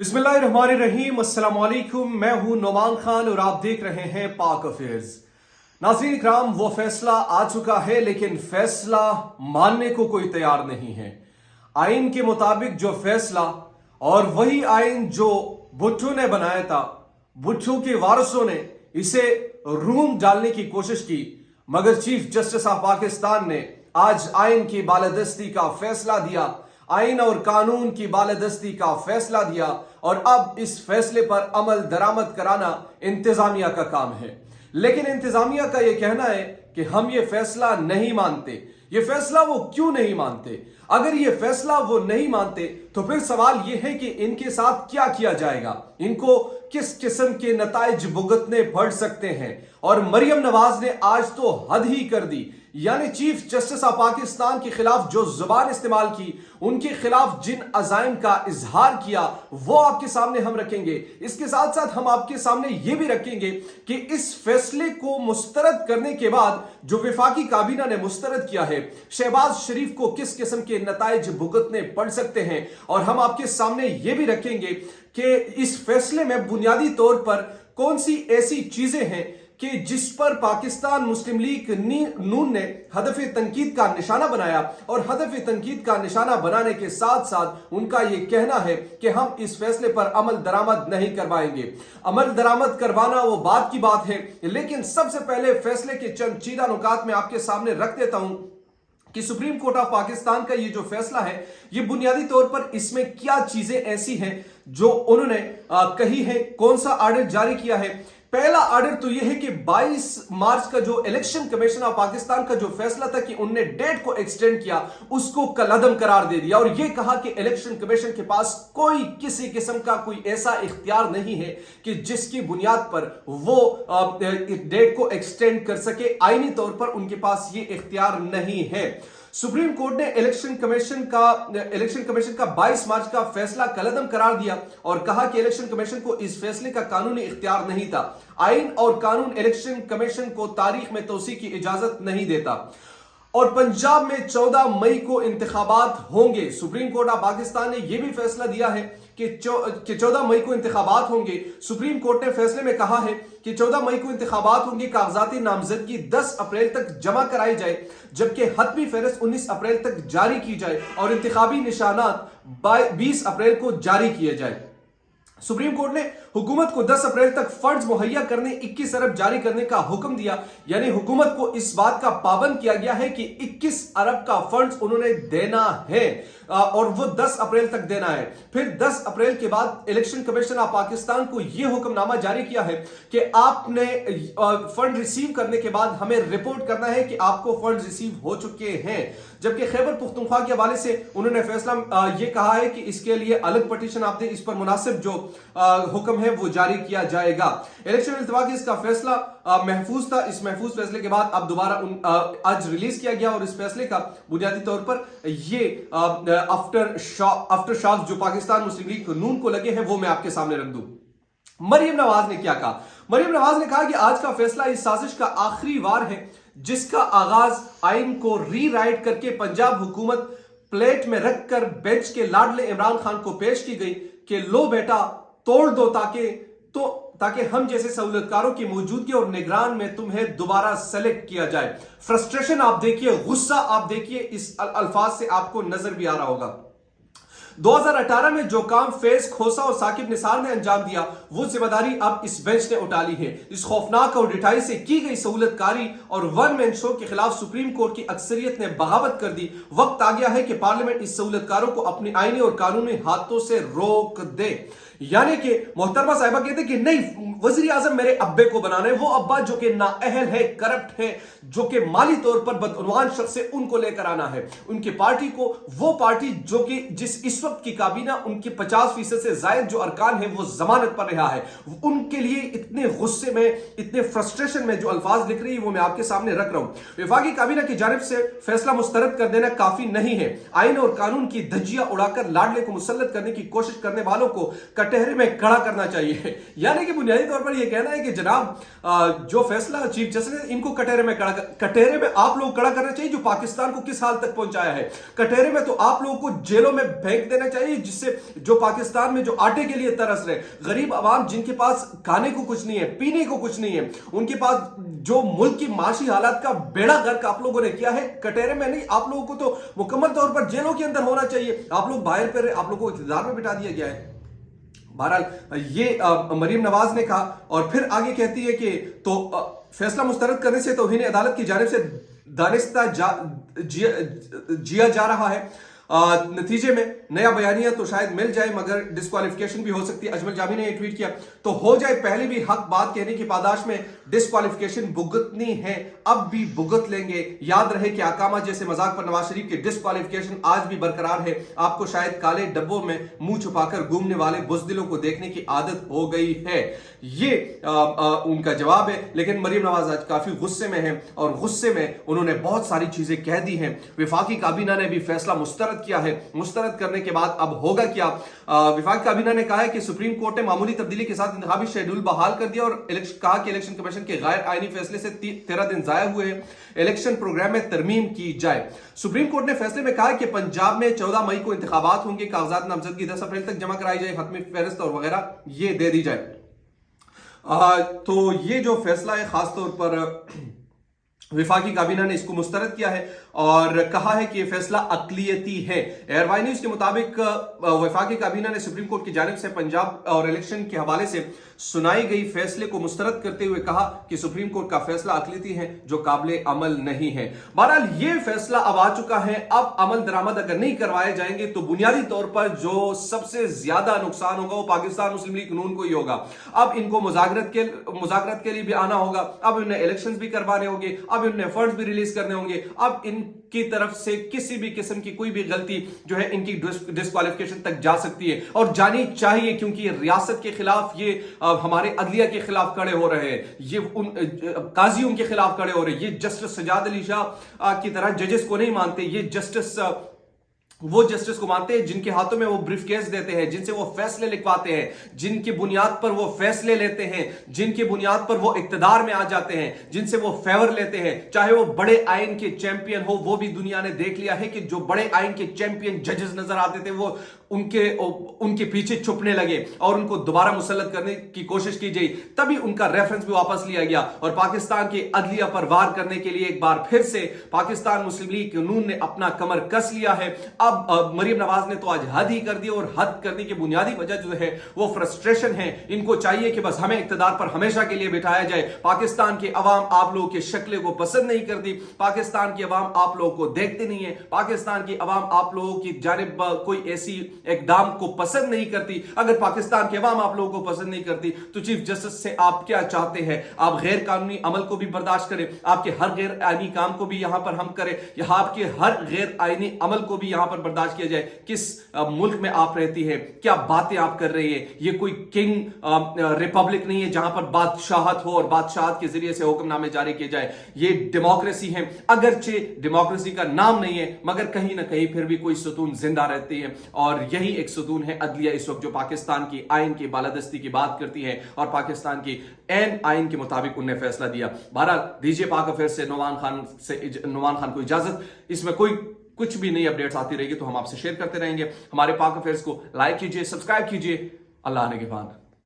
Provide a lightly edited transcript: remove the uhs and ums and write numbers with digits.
बिस्मिल्लाहिर्रहमानिर्रहीम, अस्सलाम वालेकुम। मैं हूं नोमान खान और आप देख रहे हैं पाक अफेयर्स। नाज़रीन इकराम, वो फैसला आ चुका है लेकिन फैसला मानने को कोई तैयार नहीं है। आइन के मुताबिक जो फैसला और वही आइन जो भुट्टो ने बनाया था, भुट्टो के वारसों ने इसे रूम डालने की कोशिश की, मगर चीफ जस्टिस ऑफ पाकिस्तान ने आज आइन की बालादस्ती का फैसला दिया, आइन और कानून की बालादस्ती का फैसला दिया और अब इस फैसले पर अमल दरामद कराना इंतजामिया का काम है। लेकिन इंतजामिया का यह कहना है कि हम ये फैसला नहीं मानते। ये फैसला वो क्यों नहीं मानते? अगर ये फैसला वो नहीं मानते तो फिर सवाल ये है कि इनके साथ क्या किया जाएगा, इनको किस किस्म के नताइज भुगतने पड़ सकते हैं। और मरियम नवाज ने आज तो हद ही कर दी, यानी चीफ जस्टिस ऑफ पाकिस्तान के खिलाफ जो जुबान इस्तेमाल की, उनके खिलाफ जिन अजाइम का इजहार किया, वो आपके सामने हम रखेंगे। इसके साथ साथ हम आपके सामने ये भी रखेंगे कि इस फैसले को मुस्तरद करने के बाद जो वफाकी काबीना ने मुस्तरद किया है, शहबाज शरीफ को किस किस्म के नताइज भुगतने पड़ सकते हैं। और हम आपके सामने ये भी रखेंगे कि इस फैसले में बुनियादी तौर पर कौन सी ऐसी चीजें हैं कि जिस पर पाकिस्तान मुस्लिम लीग नून ने हदफ तनकीद का निशाना बनाया, और हदफ तनकीद का निशाना बनाने के साथ साथ उनका यह कहना है कि हम इस फैसले पर अमल दरामद नहीं करवाएंगे। अमल दरामद करवाना वो बात की बात है, लेकिन सबसे पहले फैसले के चंद चीदा नुकात में आपके सामने रख देता हूं कि सुप्रीम कोर्ट ऑफ पाकिस्तान का ये जो फैसला है, ये बुनियादी तौर पर इसमें क्या चीजें ऐसी हैं जो उन्होंने कही है, कौन सा आर्डर जारी किया है। पहला आर्डर तो यह है कि 22 मार्च का जो इलेक्शन कमीशन ऑफ पाकिस्तान का जो फैसला था कि उनने डेट को एक्सटेंड किया, उसको कलअदम करार दे दिया और यह कहा कि इलेक्शन कमीशन के पास कोई किसी किस्म का कोई ऐसा इख्तियार नहीं है कि जिसकी बुनियाद पर वो डेट को एक्सटेंड कर सके। आईनी तौर पर उनके पास ये इख्तियार नहीं है। सुप्रीम कोर्ट ने इलेक्शन कमीशन का 22 मार्च का फैसला कलअदम करार दिया और कहा कि इलेक्शन कमीशन को इस फैसले का कानूनी इख्तियार नहीं था। आइन और कानून इलेक्शन कमीशन को तारीख में तोसी की इजाजत नहीं देता। और पंजाब में 14 मई को इंतखाबात होंगे। सुप्रीम कोर्ट ऑफ पाकिस्तान ने यह भी फैसला दिया है कि 14 मई को इंतखाबात होंगे। सुप्रीम कोर्ट ने फैसले में कहा है कि 14 मई को इंतखाबात होंगे, कागजाती नामजदगी 10 अप्रैल तक जमा कराई जाए, जबकि हतमी फहरिस्त 19 अप्रैल तक जारी की जाए और इंतखाबी निशानात 20 अप्रैल को जारी किए जाए। सुप्रीम कोर्ट ने हुकूमत को 10 अप्रैल तक फंड्स मुहैया करने 21 अरब जारी करने का हुक्म दिया, यानी हुकूमत को इस बात का पाबंद किया गया है कि 21 अरब का फंड्स उन्होंने देना है और वो 10 अप्रैल तक देना है। फिर 10 अप्रैल के बाद इलेक्शन कमीशन ऑफ पाकिस्तान को यह हुक्मनामा जारी किया है कि आपने फंड रिसीव करने के बाद हमें रिपोर्ट करना है कि आपको फंड रिसीव हो चुके हैं। जबकि खैबर पुख्तनख्वा के हवाले से उन्होंने फैसला ये कहा है कि इसके लिए अलग पटिशन आप दे, इस पर मुनासिब जो हुक्म है वो जारी किया जाएगा। इलेक्शन इल्तफाक इसका फैसला महफूज था। इस महफूज फैसले के बाद अब दोबारा आज रिलीज किया गया और इस फैसले का बुनियादी तौर पर ये आफ्टर शॉक जो पाकिस्तान मुस्लिम लीग नून को लगे हैं वो मैं आपके सामने रख दूं। मरियम नवाज ने क्या कहा? मरियम नवाज ने कहा कि आज का फैसला इस साजिश का आखिरी वार है जिसका आगाज आइन को रीराइट करके पंजाब हुकूमत प्लेट में रखकर बेंच के लाडले इमरान खान को पेश की गई कि लो बेटा तोड़ दो ताकि हम जैसे सहूलतकारों की मौजूदगी और निगरान में तुम्हें दोबारा सेलेक्ट किया जाए। फ्रस्ट्रेशन आप देखिए, गुस्सा आप देखिए, इस अल्फाज से आपको नजर भी आ रहा होगा। 2018 में जो काम फैज खोसा और साकिब निसार ने अंजाम दिया, वो जिम्मेदारी अब इस बेंच ने उठा ली है। इस खौफनाक और डिठाई से की गई सहूलतकारी और वन मैन शो के खिलाफ सुप्रीम कोर्ट की अक्सरियत ने बगावत कर दी। वक्त आ गया है कि पार्लियामेंट इस सहूलतकारों को अपनी आईनी और कानूनी हाथों से रोक दे। यानी कि मोहतरमा साहिबा कहते कि नहीं, वजीर आजम मेरे अब्बे को बनाना है, वो अब्बा जो कि नाअहल है, करप्ट है, जो कि माली तौर पर बदउनवान शख्स है, उनको लेकर आना है। उनकी पार्टी को, वो पार्टी जो कि जिस इस वक्त की काबीना उनके 50% से जायद जो अरकान है वो जमानत पर रहा है, उनके लिए इतने गुस्से में, इतने फ्रस्ट्रेशन में जो अल्फाज लिख रही है वो मैं आपके सामने रख रहा हूं। वफाकी काबीना की जानिब से फैसला मुस्तरद कर देना काफी नहीं है। आइन और कानून की धज्जियां उड़ाकर लाडले को मुसल्लत करने की कोशिश करने वालों को कटहरे में खड़ा करना चाहिए। यानी कि बुनियादी तौर पर यह कहना है कि जनाब जो फैसला चीफ जस्टिस ने इनको कटहरे में आप लोग खड़ा करना चाहिए, जो पाकिस्तान को किस हाल तक पहुंचाया है। कटहरे में तो आप लोगों को जेलों में फेंक देना देना चाहिए जिससे जो पाकिस्तान में जो आटे के लिए तरस रहे, गरीब आवाम जिनके पास खाने को कुछ नहीं है, पीने को कुछ नहीं है, उनके पास जो मुल्क की माशी हालात का बेड़ा गर्क आप लोगों ने किया है, कटहरे में नहीं, आप लोगों को तो मुकम्मल तौर पर जेलों के अंदर होना चाहिए। आप लोग बाहर पर, आप लोगों को इक़्तिदार में बिठा दिया गया है। बहरहाल ये मरीम नवाज ने कहा और फिर आगे कहती है कि तो फैसला मुस्तरद करने से तौहीन अदालत की जानिब से दानिस्ता जिया जा रहा है। नतीजे में नया बयानिया तो शायद मिल जाए मगर डिस्क्वालिफिकेशन भी हो सकती है। अजमल जामी ने ये ट्वीट किया तो हो जाए, पहले भी हक बात कहने की पादाश में डिस्क्वालिफिकेशन भुगतनी है, अब भी भुगत लेंगे। याद रहे कि आकामा जैसे मजाक पर नवाज शरीफ की डिस्क्वालिफिकेशन आज भी बरकरार है। आपको शायद काले डब्बों में मुंह छुपाकर घूमने वाले बुज़दिलों को देखने की आदत हो गई है। ये उनका जवाब है। लेकिन मरीम नवाज आज काफी गुस्से में है और गुस्से में उन्होंने बहुत सारी चीजें कह दी हैं। वफाकी काबीना ने भी फैसला मुस्तरद किया है। मुस्तरद करने के बाद अब होगा क्या? वफाकी काबीना ने कहा है कि सुप्रीम कोर्ट ने मामूली तब्दीली के साथ इंतखाबी शेड्यूल बहाल कर दिया और कहा कि इलेक्शन कमीशन के गैर आईनी फैसले से 13 दिन जाया हुए हैं, इलेक्शन प्रोग्राम में तरमीम की जाए। सुप्रीम कोर्ट ने फैसले में कहा कि पंजाब में 14 मई को इंतखाबात होंगे, कागजात नामजदगी 10 अप्रैल तक जमा कराई जाए, हतमी फहरिस्त और वगैरह ये दे दी जाए। तो ये जो फैसला है खासतौर पर वफाकी काबीना ने इसको मुस्तरद किया है और कहा है कि यह फैसला अक़लियती है। एयरवाई न्यूज के मुताबिक वफाकी काबीना ने सुप्रीम कोर्ट की जानिब से पंजाब और इलेक्शन के हवाले से सुनाई गई फैसले को मुस्तरद करते हुए कहा कि सुप्रीम कोर्ट का फैसला अक़लियती है जो काबिल अमल नहीं है। बहरहाल ये फैसला अब आ चुका है। अब अमल दरामद अगर नहीं करवाए जाएंगे तो बुनियादी तौर पर जो सबसे ज्यादा नुकसान होगा वो पाकिस्तान मुस्लिम लीग नून को ही होगा। अब इनको मुज़ाकरत के लिए भी आना होगा, अब इन्हें इलेक्शंस भी करवाने होंगे, अब इन्हें फंड्स भी रिलीज करने होंगे, अब इनकी तरफ से किसी भी किस्म की कोई भी गलती जो है इनकी डिस्क्वालिफिकेशन तक जा सकती है और जानी चाहिए, क्योंकि रियासत के खिलाफ ये हमारे अदलिया के खिलाफ खड़े हो रहे हैं, ये उन काजियों के खिलाफ खड़े हो रहे हैं। ये जस्टिस सजाद अली शाह की तरह जजेस को नहीं मानते, ये जस्टिस वो जस्टिस को मानते हैं जिनके हाथों में वो ब्रीफ केस देते हैं, जिनसे वो फैसले लिखवाते हैं, जिनकी बुनियाद पर वो फैसले लेते हैं, जिनकी बुनियाद पर वो इक्तदार में आ जाते हैं, जिनसे वो फेवर लेते हैं। चाहे वो बड़े आइन के चैंपियन हो, वो भी दुनिया ने देख लिया है कि जो बड़े आइन के चैंपियन जजेस नजर आते थे वो उनके पीछे छुपने लगे और उनको दोबारा मुसल्लत करने की कोशिश की गई, तभी उनका रेफरेंस भी वापस लिया गया और पाकिस्तान के अदलिया पर वार करने के लिए एक बार फिर से पाकिस्तान मुस्लिम लीग नून ने अपना कमर कस लिया है। अब मरीम नवाज ने तो आज हद ही कर दी और हद करने की बुनियादी वजह जो है वो फ्रस्ट्रेशन है। इनको चाहिए कि बस हमें इक्तदार पर हमेशा के लिए बिठाया जाए। पाकिस्तान की अवाम आप लोगों के शक्ल को पसंद नहीं करती, पाकिस्तान की अवाम आप लोगों को देखते नहीं है, पाकिस्तान की अवाम आप लोगों की जानिब कोई ऐसी इकदाम को पसंद नहीं करती। अगर पाकिस्तान की अवाम आप लोगों को पसंद नहीं करती तो चीफ जस्टिस से आप क्या चाहते हैं? आप गैर कानूनी अमल को भी बर्दाश्त करें, आपके हर गैर आईनी काम को भी यहां पर हम करें, यहां आपके हर गैर आईनी अमल को भी यहां पर बर्दाश्त किया जाए। किस मुल्क में आप रहती है? क्या बातें आप कर रही है? ये कोई किंग रिपब्लिक नहीं है जहां पर बादशाहत हो और बादशाहत के जरिए से हुक्मनामे जारी किए जाए। ये डेमोक्रेसी है, अगरचे डेमोक्रेसी का नाम नहीं है मगर कहीं ना कहीं फिर भी कोई सुतून जिंदा रहती है और यही एक सुतून है अदलिया इस वक्त, जो पाकिस्तान की आइन की बालादस्ती की बात करती है और पाकिस्तान की एन आइन के मुताबिक उन्हें फैसला दिया। बहरहाल दीजिए पाक अफेयर से नुमान खान को इजाजत। इसमें कोई कुछ भी नई अपडेट्स आती रहेगी तो हम आपसे शेयर करते रहेंगे। हमारे पाक अफेयर्स को लाइक कीजिए, सब्सक्राइब कीजिए। अल्लाह ने के बाद।